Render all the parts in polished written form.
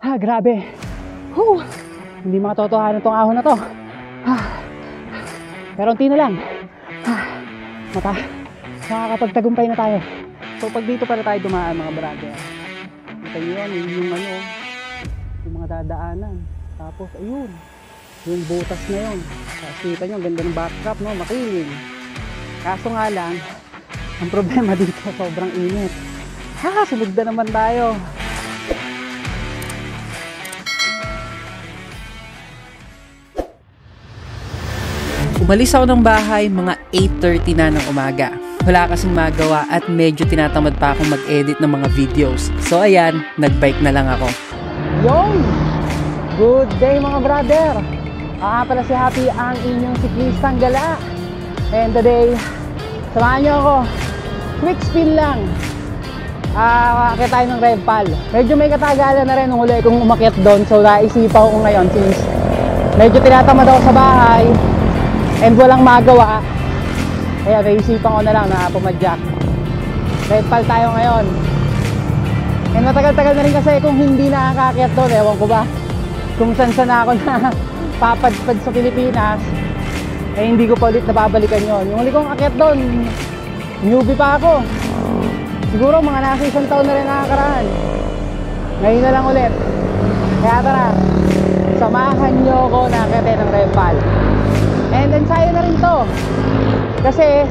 Grabe. Hindi matotohanan tong ahon na to. Pero unti na lang. Makakapagtagumpay na tayo. So pag dito para tayo dumaan mga brother, ito yun, yung mga dadaanan. Tapos ayun, yung butas na yun. Tapos kita nyo, ganda ng backdrop, no? Makiling. Kaso nga lang, ang problema dito, sobrang init. Sunod na naman tayo. Umalis ako ng bahay mga 8:30 na ng umaga. Wala kasing magawa at medyo tinatamad pa akong mag-edit ng mga videos. So ayan, nag-bike na lang ako. Yon! Good day mga brother! Pala si Happy ang inyong siklistang gala. And today, samahan nyo ako. Quick spin lang. Akit tayo ng Revpal. Medyo may katagalan na rin nung huli kong umakyat doon. So naisipan ko ngayon since medyo tinatamad ako sa bahay and walang magawa, kaya naisipan ko na lang na pumadyak. Revpal tayo ngayon. And matagal-tagal na rin kasi kung hindi nakakakyat doon. Ewan ko ba kung saan ako na papadpad sa Pilipinas, hindi ko pa ulit nababalikan yon. Yung huli kong akyat doon, newbie pa ako. Siguro mga nasa 1 taon na rin nakakaraan. Ngayon na lang ulit. Kaya tara, samahan nyo ako na akyatin ng Revpal. And ensayo na rin to. Kasi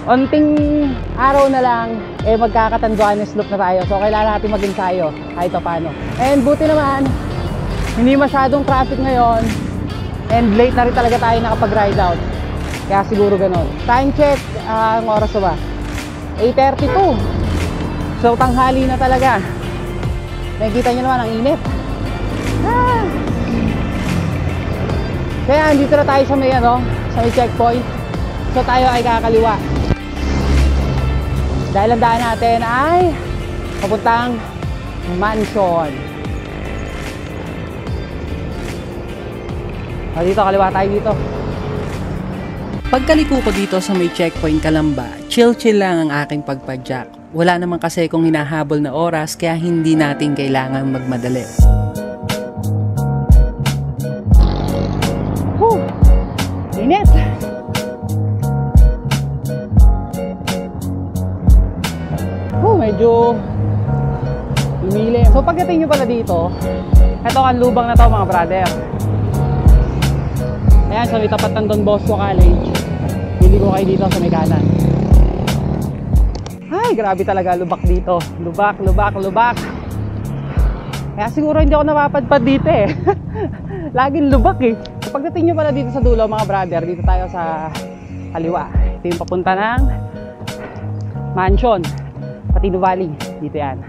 onting araw na lang magkakatanduanes loop na tayo. So kailangan natin mag-ensayo kahit pa paano. And buti naman hindi masyadong traffic ngayon. And late na rin talaga tayo nakapag-ride out. Kaya siguro ganun. Time check, ang oras ba? 8:32. So tanghali na talaga. Nakikita nyo naman ang init. Kaya dito na tayo sa may sa may checkpoint. So tayo ay kakaliwa. Dahil ang daan natin ay papuntang mansion. Dito kaliwa tayo dito. Pagkaliko ko dito sa may checkpoint Calamba, chill lang ang aking pagpadyak. Wala naman kasi kung hinahabol na oras kaya hindi natin kailangan magmadali. Init! Medyo lumili. So pagdating nyo pala dito, ito ang lubang na to mga brother. Ayan, sa may tapat ng Don Bosco College. Hili ko kayo dito sa may kanan. Ay, grabe talaga lubak dito. Lubak. Kaya siguro hindi ako napapadpad dito eh. Laging lubak eh. So, pagdating nyo pala dito sa dulo mga brother, dito tayo sa kaliwa. Ito yung papunta ng mansion, Patino Valley. Dito yan.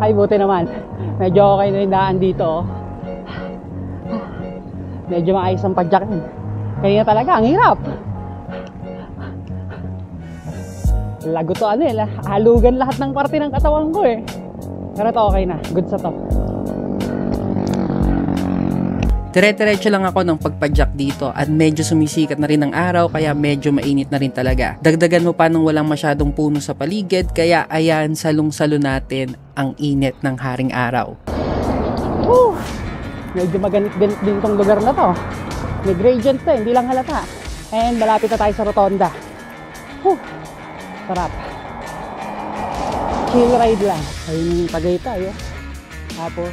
Ay, buti naman. Medyo okay na yung daan dito. Medyo maayos ang padyakin. Kaya talaga, ang hirap. Lago to halugan lahat ng parte ng katawan ko eh. Pero to okay na, good sa to. Dire-diretso lang ako ng pagpadyak dito at medyo sumisikat na rin ang araw kaya medyo mainit na rin talaga. Dagdagan mo pa nung walang masyadong puno sa paligid kaya ayan, salong-salo natin ang init ng haring araw. Medyo maganit-ganit din tong lugar na to. May gradient to, hindi lang halata. And malapit na tayo sa rotonda. Sarap. Chill ride lang. Ayun yung Tagaytay Tapos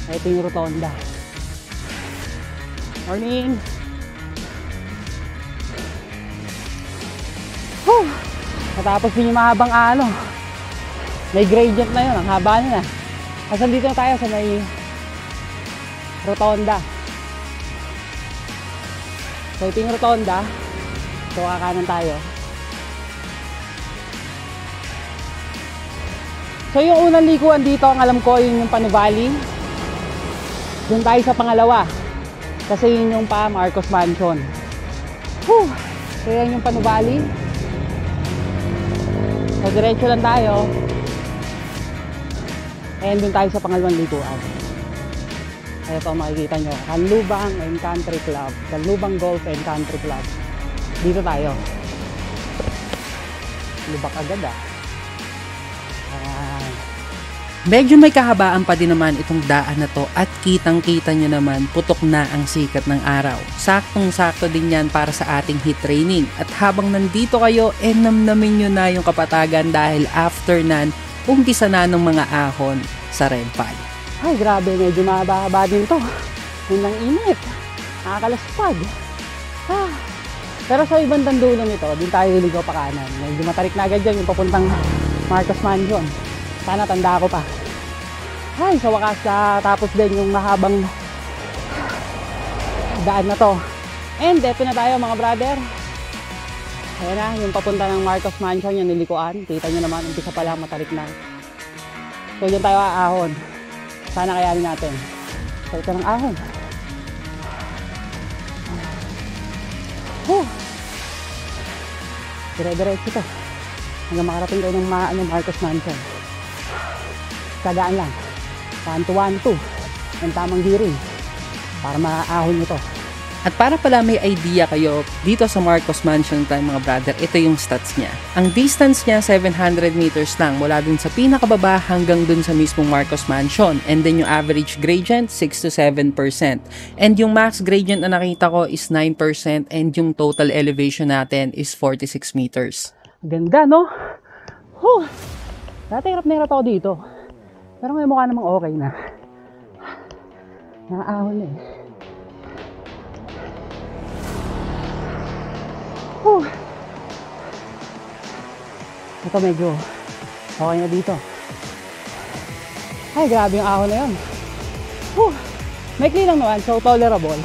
ito yung rotonda. Morning! Natapos din yung mahabang may gradient na yun, ang haba na. Kasi dito na tayo sa may rotonda. So ito yung rotonda. So kakanan tayo. So yung unang likuan dito, ang alam ko yun yung Pano Valley. Doon tayo sa pangalawa. Kasi yun yung Marcos Mansion. So yan yung Pano Valley. So diretso lang tayo. And doon tayo sa pangalawang likuan. Ito makikita nyo, Canlubang and Country Club, Canlubang Golf and Country Club. Dito tayo. Lubak agad Ayan. Medyo may kahabaan pa din naman itong daan na to at kitang-kita nyo naman putok na ang sikat ng araw. Saktong-sakto din yan para sa ating heat training. At habang nandito kayo, namnamin nyo na yung kapatagan dahil after nan, umpisa na ng mga ahon sa Rempal. Ay grabe, medyo mahaba din to. Yun ang init. Nakakalaspag. Pero sa ibang dulo nito, din tayo ligaw pa kanan. Medyo matarik na agad dyan yung papuntang Marcos Mansion. Sana tanda ko pa. Ay, sa wakas tapos din yung mahabang daan na to. And eto na tayo mga brother. Ayan na, yung papunta ng Marcos Mansion, yung nilikuan. Kita nyo naman, umpisa pa lang matarik na. So dyan tayo aahon. Sana kayanin natin. So ito ng ahon. Dire-diretso to. Hanggang makarating tayo ng Marcos Mansion. Sagaan lang. 1-2-1-2. Yung tamang gearing. Para maahon nyo to. At para pala may idea kayo, dito sa Marcos Mansion tayo mga brother, ito yung stats niya. Ang distance niya 700 meters lang mula dun sa pinakababa hanggang dun sa mismong Marcos Mansion. And then yung average gradient 6 to 7%. And yung max gradient na nakita ko is 9% and yung total elevation natin is 46 meters. Ganda no? Dati hirap na hirap ako dito. Pero ngayon mukha namang okay na. Nakaahon na eh. Ito medyo okay na dito. Ay grabe yung ahon na yun. Maikli lang naman, so tolerable.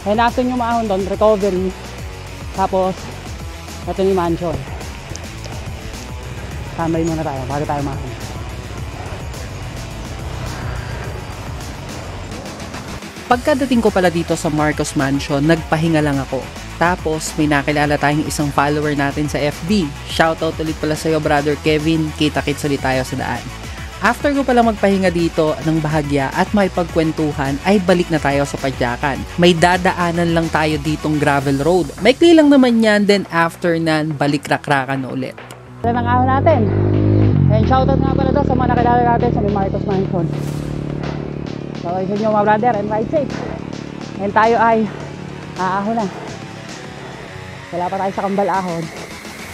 And after nyo maahon doon, recovery. Tapos ito ni Mansion. Tambay muna tayo bago tayo maahon. Pagkadating ko pala dito sa Marcos Mansion, nagpahinga lang ako. Tapos may nakilala tayong isang follower natin sa FB. Shoutout ulit pala sa'yo brother Kevin, kita-kits ulit tayo sa daan. After ko pala magpahinga dito ng bahagya at may pagkwentuhan ay balik na tayo sa Padyakan. May dadaanan lang tayo ditong gravel road. Maikli lang naman yan, then after nan balik rakrakan ulit. Ito ang ahon natin. And shoutout nga pala daw sa mga nakilala natin sa Marcos Mansion. So isa nyo mga brother and ride safe. And tayo ay aahon na. Wala pa tayo sa kambal ahon.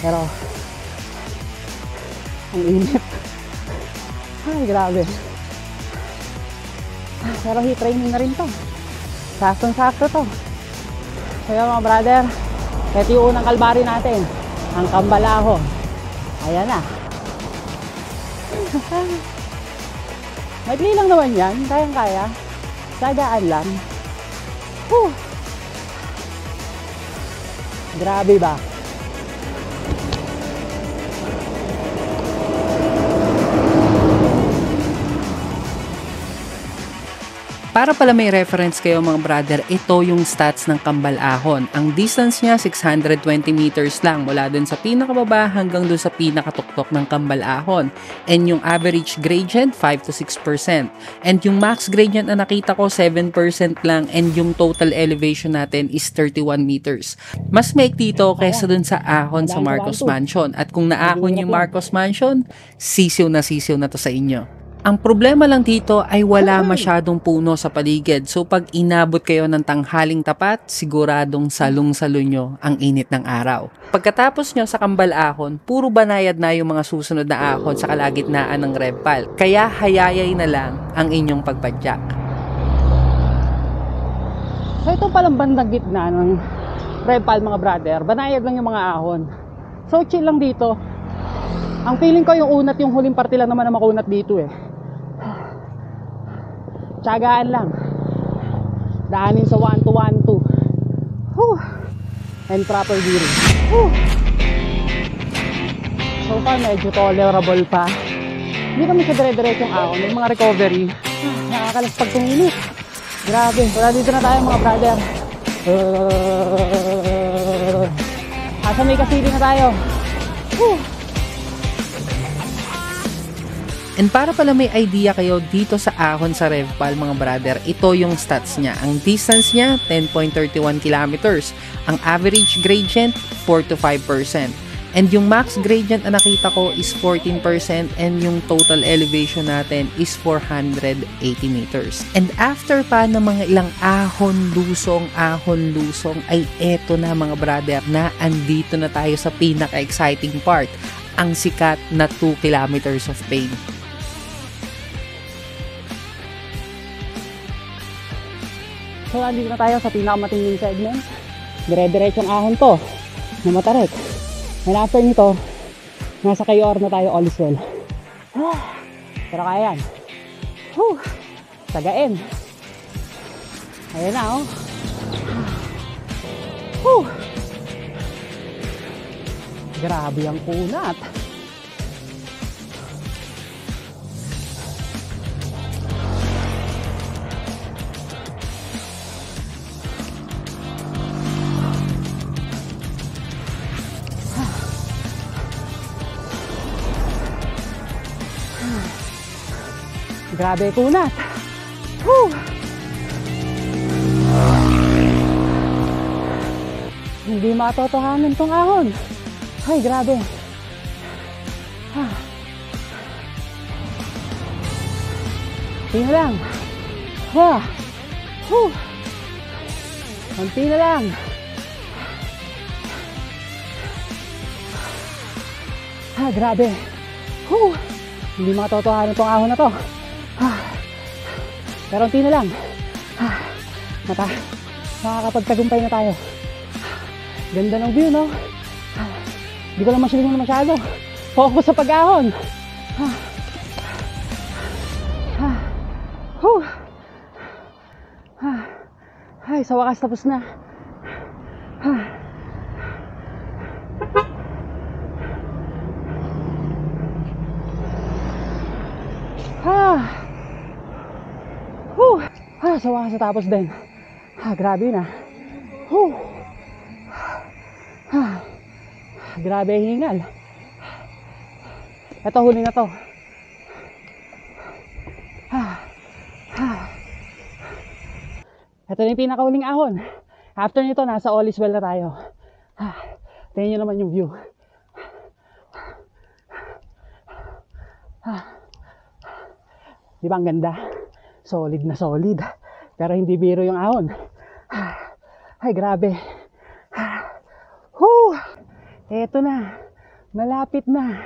Pero ang init. Ay grabe. Pero heat training na rin to. Saktong-sakto to. So yun mga brother, ito yung unang kalbari natin. Ang kambal ahon. Ayan na. Maikli lang naman yan. Kayang-kaya. Sagaan lang. Grabe ba? Para pala may reference kayo mga brother, ito yung stats ng Kambal Ahon. Ang distance niya 620 meters lang mula dun sa pinakababa hanggang dun sa pinakatuktok ng Kambal Ahon. And yung average gradient 5 to 6%. And yung max gradient na nakita ko 7% lang and yung total elevation natin is 31 meters. Mas maikli ito kaysa dun sa ahon sa Marcos Mansion. At kung naahon yung Marcos Mansion, sisiw na to sa inyo. Ang problema lang dito ay wala masyadong puno sa paligid. So pag inabot kayo ng tanghaling tapat, siguradong salong-salo nyo ang init ng araw. Pagkatapos nyo sa Kambal Ahon, puro banayad na yung mga susunod na ahon sa kalagitnaan ng Rempal. Kaya hayayay na lang ang inyong pagpadyak. So ito palang bandang gitna ng Rempal mga brother. Banayad lang yung mga ahon. So chill lang dito. Ang feeling ko yung unat, yung huling parte lang naman na makunat dito eh. Tiyagaan lang. Daanin sa 1-2-1-2. And proper gearing. So far medyo tolerable pa. Hindi kami sa dire-diretsong ahon. May mga recovery. Nakakalaspag tong init. Grabe. Wala dito na tayo mga brother. Asa may kasili na tayo. And para pala may idea kayo dito sa ahon sa Rempal mga brother, ito yung stats niya. Ang distance niya 10.31 kilometers. Ang average gradient 4 to 5%. And yung max gradient na nakita ko is 14% and yung total elevation natin is 480 meters. And after pa ng mga ilang ahon-lusong ay eto na mga brother na andito na tayo sa pinaka-exciting part, ang sikat na 2 kilometers of pain. So, andito na tayo sa pinakamatinding segment. Dire-diretsong ahon to na Matarik. And after nito, nasa KOR na tayo, all is well. Pero kaya yan. Tagain. Ayan na, oh. Grabe ang kunat. Grabe kunat. Hindi matotohanan tong ahon. Ay, grabe. Konti na lang. Konti na lang. Grabe. Hindi matotohanan tong ahon na to. Pero konti na lang. Makakapagtagumpay na tayo. Ganda ng view, no? Hindi ko lang masilingan masyado. Focus sa pag-ahon. Ay, sa wakas tapos na. Sa wakas natapos din. Grabe na. Grabe ang hingal. Ito, huli na to. Ito na yung pinakahuling ahon. After nito, nasa all is well na tayo. Tingnan nyo naman yung view. Di ba ang ganda? Solid na solid. Pero hindi biro yung ahon. Ay, grabe. Eto na. Malapit na.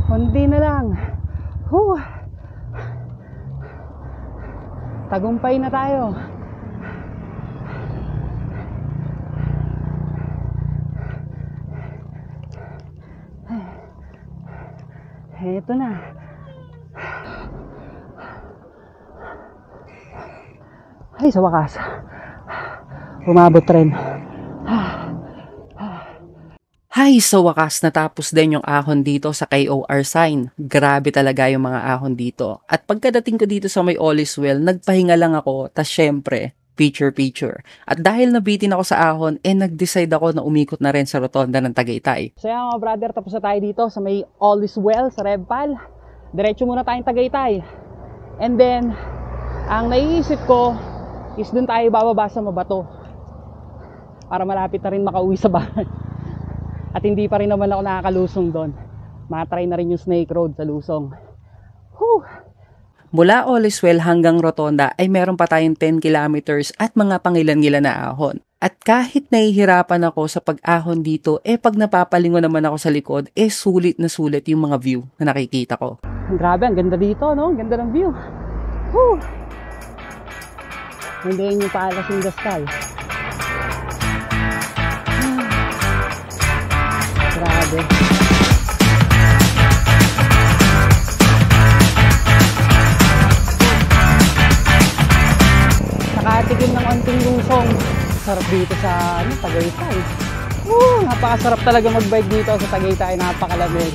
Konti na lang. Tagumpay na tayo. Eto na. Ay, sa wakas. Umabot rin. Hay, sa wakas natapos din yung ahon dito sa KOR sign. Grabe talaga yung mga ahon dito. At pagkadating ko dito sa may all is well, nagpahinga lang ako, tas syempre, picture. At dahil nabitin ako sa ahon, nag-decide ako na umikot na rin sa rotonda ng Tagaytay. So yan mga brother, tapos na tayo dito sa may all is well sa Revpal. Diretso muna tayong Tagaytay. And then, ang naiisip ko is dun tayo bababa sa Mabato para malapit na rin makauwi sa bahay. At hindi pa rin naman ako nakakalusong doon. Matry na rin yung Snake Road sa Lusong. Mula all is well hanggang rotonda ay meron pa tayong 10 kilometers at mga pangilan-ngilan na ahon. At kahit nahihirapan ako sa pag-ahon dito, pag napapalingon naman ako sa likod, sulit na sulit yung mga view na nakikita ko. Grabe, ang ganda dito, no? Ang ganda ng view. Hindi yun yung paalas in the sky. Grabe. Nakatikim ng onting lusong. Sarap dito sa Tagaytay. Napakasarap talaga mag-bike dito sa Tagaytay. Napakalamig.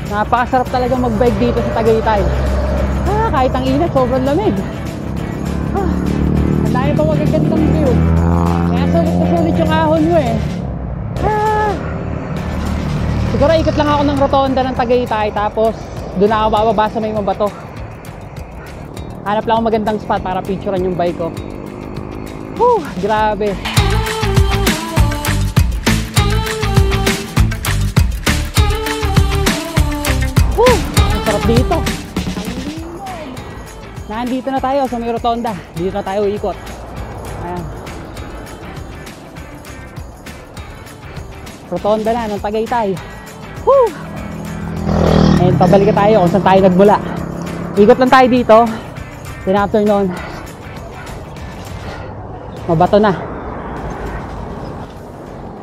Napakasarap talaga mag-bike dito sa Tagaytay. Kahit ang init, sobrang lamig. Ang dami pa magagandang view. Kaya sulit na sulit yung ahon mo Siguro ikot lang ako ng rotonda ng Tagaytay, tapos doon ako bababa sa may Mabato. Hanap lang ako magandang spot para picturean yung bike ko. Whew, grabe. Whew, ang sarap dito. Nandito na tayo sa may rotonda. Dito na tayo ikot. Ayan. Rotonda na ng Tagaytay. Woo! And pabalik tayo kung saan tayo nagmula. Ikot lang tayo dito. Then after nun, mabato na.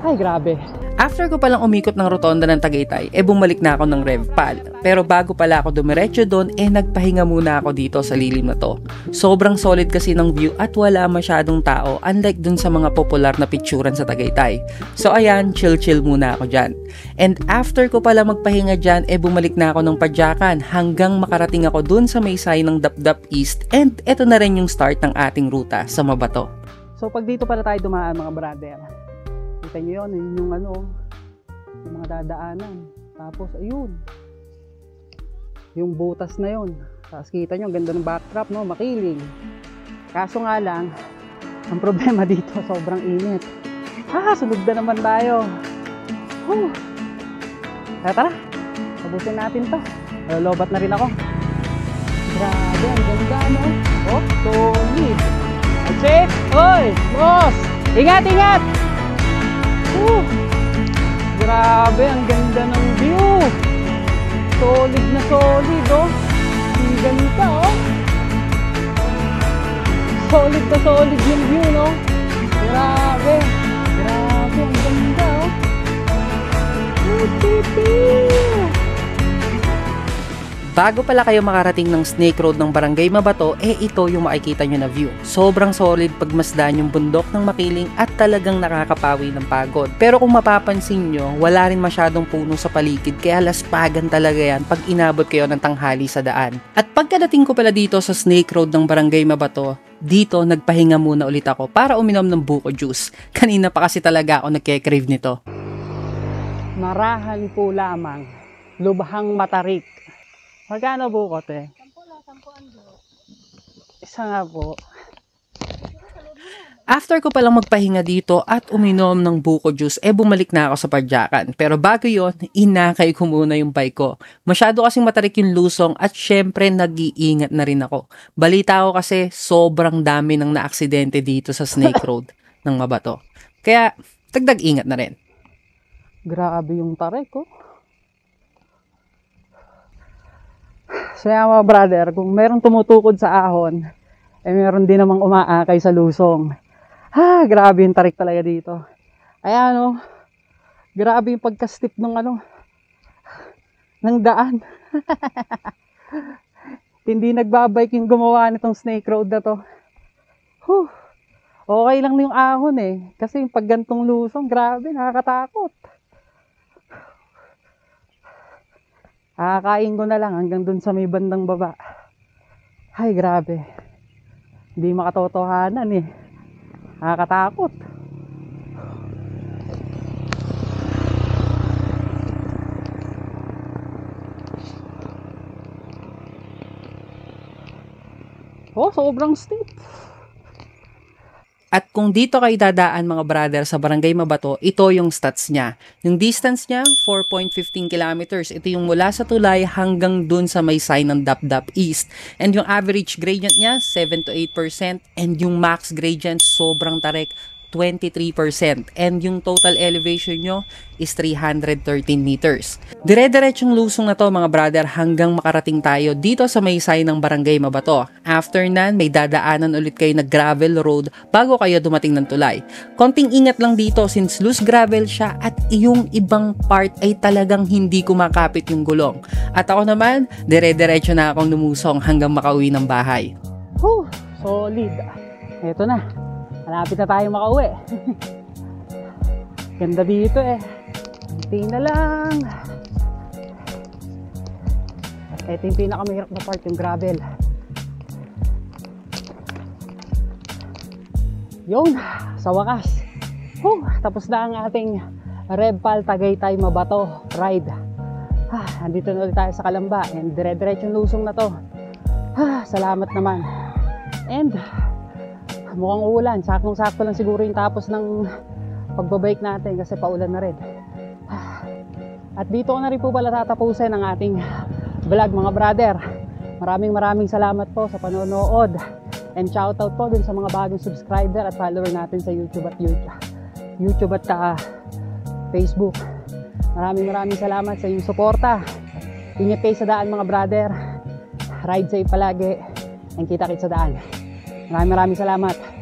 Ay, grabe. After ko palang umikot ng rotonda ng Tagaytay, bumalik na ako ng RevPal. Pero bago pala ako dumiretso doon, nagpahinga muna ako dito sa lilim na to. Sobrang solid kasi ng view at wala masyadong tao, unlike dun sa mga popular na picturan sa Tagaytay. So ayan, chill muna ako dyan. And after ko pala magpahinga dyan, bumalik na ako ng Padyakan hanggang makarating ako dun sa may sign ng Dapdap East. And eto na rin yung start ng ating ruta sa Mabato. So pag dito pala tayo dumaan mga brother, kita nyo yun, yung ano, yung mga dadaanan. Tapos ayun, yung butas na yun. Tapos kita nyo, ganda ng backdrop, no? Makiling. Kaso nga lang, ang problema dito, sobrang init. Sunod na naman tayo. Tara, tapusin natin to. Lobat na rin ako. Grabe, ang ganda, no? Oh, solid. Check! Hoy! Boss! Ingat! Grabe, ang ganda ng view. Solid na solid, oh. Ang ganda, oh. Solid na solid yung view, no? Grabe, ang ganda, oh. Bago pala kayo makarating ng Snake Road ng Barangay Mabato, ito yung makikita nyo na view. Sobrang solid pagmasdan yung bundok ng Makiling at talagang nakakapawi ng pagod. Pero kung mapapansin nyo, wala rin masyadong puno sa paligid kaya laspagan talaga yan pag inabot kayo ng tanghali sa daan. At pagkadating ko pala dito sa Snake Road ng Barangay Mabato, dito nagpahinga muna ulit ako para uminom ng buko juice. Kanina pa kasi talaga ako nagke-crave nito. Marahan po lamang, lubhang matarik. Magkano bukot eh? 10 isa nga po. After ko palang magpahinga dito at uminom ng buko juice, bumalik na ako sa Padyakan. Pero bago yon, inakay ko muna yung bike ko. Masyado kasing matarik yung lusong at syempre nag-iingat na rin ako. Balita ko kasi sobrang dami ng naaksidente dito sa Snake Road ng Mabato. Kaya dagdag ingat na rin. Grabe yung tarik, oh. So yan mga brother, kung meron tumutukod sa ahon, meron din namang umaakay sa lusong. Grabe yung tarik talaga dito. Ayan, oh. Grabe yung pagka-steep ng ng daan. Hindi nagbabike yung gumawa nitong Snake Road na to. Okay lang yung ahon eh. Kasi yung paggantong lusong, grabe, nakakatakot. Kakain ko na lang hanggang dun sa may bandang baba. Ay, grabe. Hindi makatotohanan eh. Nakakatakot. Sobrang steep. At kung dito kayo dadaan mga brother sa Barangay Mabato, ito yung stats niya. Yung distance niya, 4.15 kilometers. Ito yung mula sa tulay hanggang dun sa may sign ng Dapdap East. And yung average gradient niya, 7 to 8%. And yung max gradient, sobrang tarik, 23%. And yung total elevation nyo is 313 meters. Dire-diretsong lusong na to mga brother hanggang makarating tayo dito sa may sign ng Barangay Mabato. After nan, may dadaanan ulit kayo na gravel road bago kayo dumating ng tulay. Konting ingat lang dito since loose gravel siya at yung ibang part ay talagang hindi kumakapit yung gulong. At ako naman, dire-diretso na akong lumusong hanggang makauwi ng bahay. Solid. Ito na. Malapit na tayo makauwi. Ganda dito eh. Hintayin na lang. Ito yung pinakamahirap na part, yung gravel. Yun, sa wakas. Tapos na ang ating RevPal Tagaytay Mabato ride. Andito na ulit tayo sa Kalamba and dire-diretsong lusong na to. Salamat naman. And mukhang uulan. Saktong-sakto lang siguro yung tapos ng pagbabike natin kasi paulan na rin. At dito ko na rin po pala tatapusin ang ating vlog mga brother. Maraming salamat po sa panonood. And shoutout po dun sa mga bagong subscriber at follower natin sa YouTube at Facebook. Maraming salamat sa inyong suporta. Ingat kayo sa daan mga brother. Ride safe palagi. And kita-kits sa daan. Maraming salamat.